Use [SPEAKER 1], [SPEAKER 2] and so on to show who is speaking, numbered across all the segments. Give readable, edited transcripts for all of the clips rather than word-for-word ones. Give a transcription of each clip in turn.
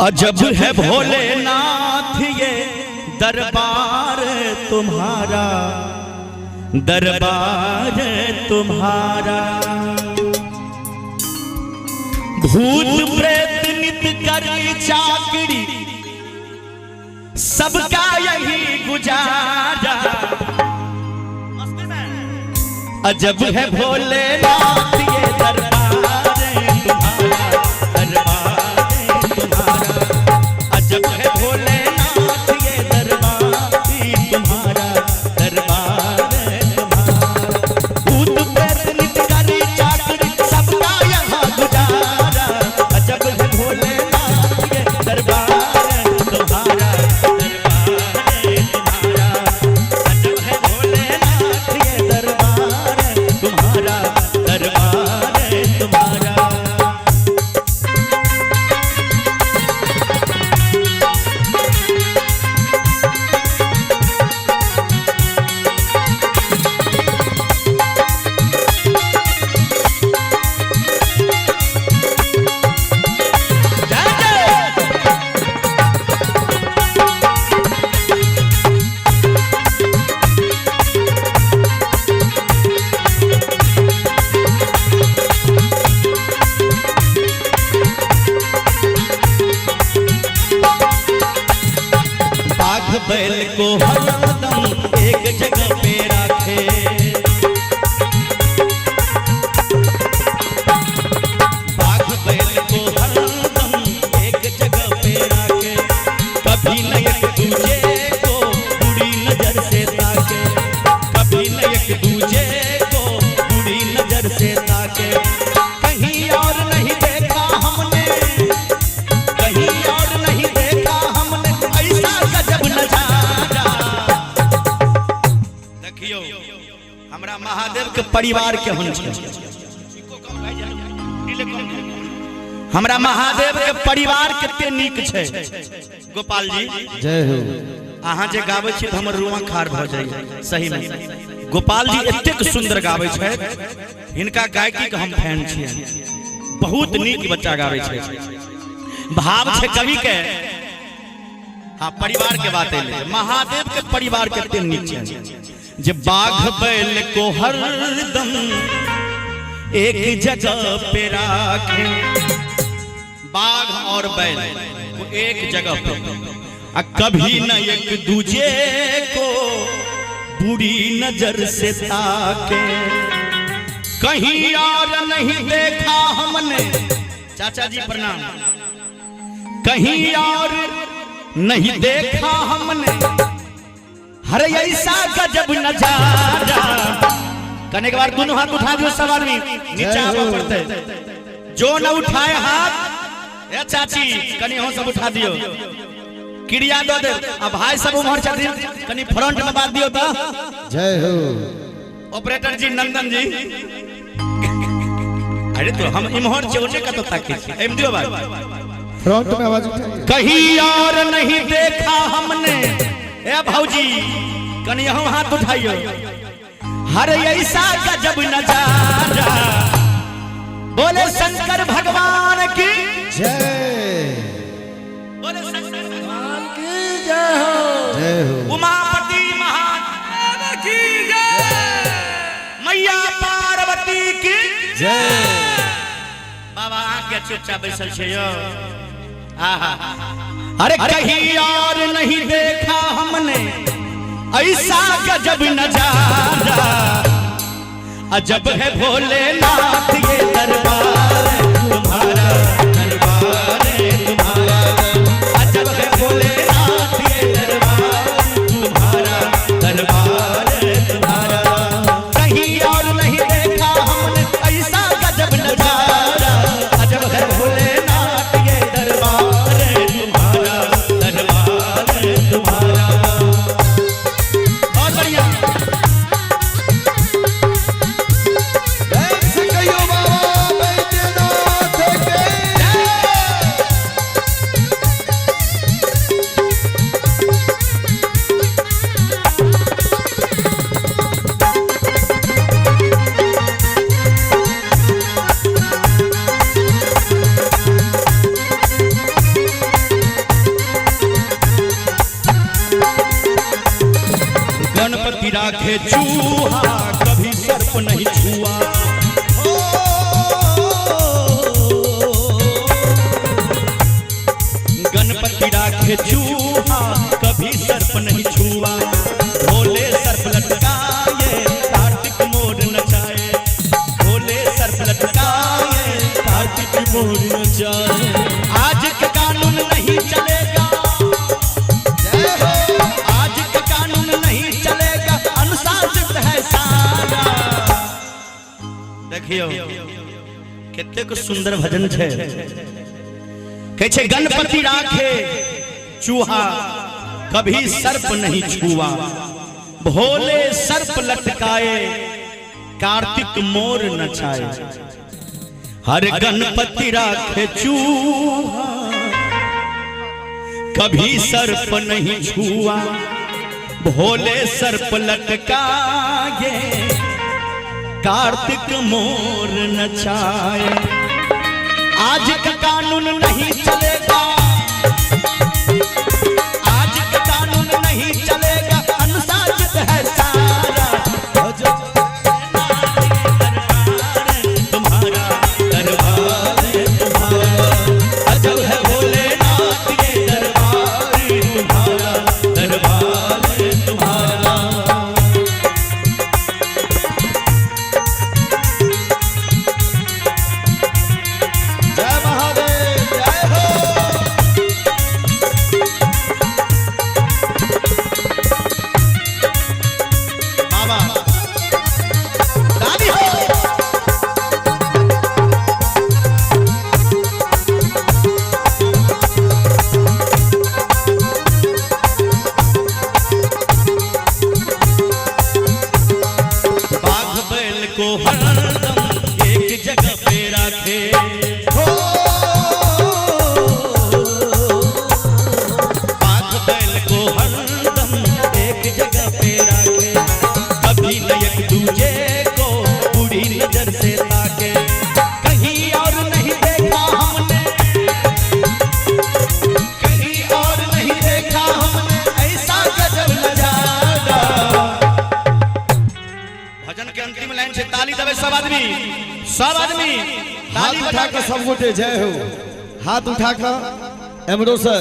[SPEAKER 1] अजब है भोलेनाथ ये दरबार तुम्हारा, दरबार तुम्हारा। भूत प्रेत नित कर चाकरी, सबका यही गुजारा। अजब है भोलेनाथ ये दरबार तुम्हारा, दरबार तुम्हारा। अजब है भोलेनाथ ये दरबार तुम्हारा, दरबार तुम्हारा। भूत प्रेत नित कर चाकरी, सबका यहाँ गुजारा। अजब है भोलेनाथ ये दरबार तुम्हारा, दरबार तुम्हारा। अजब है भोलेनाथ ये दरबार तुम्हारा, दरबार तुम्हारा। बैल को हरदम एक जगह पे रखे, बाघ बैल को हरदम एक जगह पे रखे। कभी न एक दूजे को बुरी नजर से ताके, कभी न एक दूजे को बुरी नजर से ताके। कहीं और नहीं देखा हमने, कहीं और नहीं देखा हमने ऐसा गजब नजारा। देखियो हमरा महादेव के परिवार के हन छै, हमरा महादेव के परिवार कते नीक छै। गोपाल जी
[SPEAKER 2] जय हो।
[SPEAKER 1] अहाँ जे गाबै छी हमर रुआ खार भ जाय। सही में गोपाल जी एतेक सुंदर गाबै छै, हिनका गायकी के हम फैन छी। बहुत नीक बच्चा गाबै छै, भाव छै कवि के। हाँ, परिवार के बात है। महादेव के परिवार कते नीक छै जे बाघ बैल को हरदम एक जगह पे राखे। बाघ और बैल को एक जगह पे, कभी न एक दूजे को बुरी नजर से ताके। कहीं और नहीं देखा हमने, चाचा जी प्रणाम। कहीं और नहीं देखा हमने हर ऐसा गजब नजारा। करने के बाद दोनों हाथ उठा दियो सब आदमी, नीचे आवा पड़ते। जो न उठाए हाथ, ए चाची कनी हो सब उठा दियो, क्रिया दो दे। अब भाई सब उमहर छथिन, कनी फ्रंट में बात दियो तो।
[SPEAKER 2] जय हो।
[SPEAKER 1] ऑपरेटर जी नंदन जी, अरे तो हम इमहर चोने का तो ताकि एम दियो बात
[SPEAKER 2] फ्रंट में आवाज उठाइए।
[SPEAKER 1] कहीं और नहीं देखा हमने, ए भौजी कनी हम हाथ उठाइयो। हर ऐसा गजब नजारा। बोले शंकर भगवान की
[SPEAKER 2] जय,
[SPEAKER 1] बोले शंकर भगवान
[SPEAKER 2] की जय हो। जय हो।
[SPEAKER 1] उमापति महादेव की जय, मैया पार्वती की
[SPEAKER 2] जय।
[SPEAKER 1] बाबा आके चुपचाप बैसल छे यो। आहा, अरे कहीं और नहीं देखा हमने ऐसा गजब नजारा। अजब है भोलेनाथ ये दरबार तुम्हारा, दरबार तुम्हारा। अजब है भोलेनाथ ये दरबार तुम्हारा, दरबार तुम्हारा। कहीं और नहीं देखा हमने ऐसा गजब नजारा। अजब है भोलेनाथ ये दरबार तुम्हारा, दरबार तुम्हारा। बहुत बढ़िया।
[SPEAKER 2] जय सकैयो बाबा
[SPEAKER 1] राखे चूहा कभी सर्प नहीं छुआ। गणपति राखे चूहा कभी सर्प नहीं छुआ। भोले सर्प लटकाए कार्तिक मोर नचाए। भोले सर्प लटकाए कार्तिक मोर नचाए। आज का कानून नहीं चलेगा, आज का कानून नहीं चलेगा, अनुशासित है सारा। देखियो कितने सुंदर भजन है। कहते गणपति राखे चूहा कभी सर्प नहीं छुआ। भोले सर्प लटकाए कार्तिक मोर नचाए। हर गणपति राखे चूहा कभी सर्प नहीं छुआ। भोले सर्प लटकाए कार्तिक मोर नचाए। आज का कानून नहीं चलेगा, आज का कानून नहीं चलेगा, अनुशासित है सारा। तुम्हारा दरबार तुम्हारा अजब है भोलेनाथ ये दरबार तुम्हारा, दरबार तुम्हारा। को हरदम एक जगह पे रखे। बाघ बैल को हरदम एक जगह पे रखे। कभी न एक दूजे को बुरी नजर से ताके। कहीं और नहीं देखा हमने, कहीं और नहीं देखा हमने ऐसा गजब नजारा। भजन के अंतिम लाइन से ताली दबे सब आदमी, सब आदमी
[SPEAKER 2] ताली उठा के सब गोटे जय हो। हाथ उठा कर एमरो से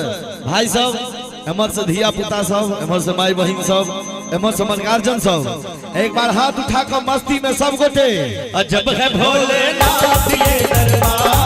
[SPEAKER 2] भाई सब, एमर से धिया पुता सब, एमर से माई बहन सब, एमर से मलगार्जन सब, एक बार हाथ उठा कर मस्ती में सब गोटे।
[SPEAKER 1] अजब है भोलेनाथ ये दरबार।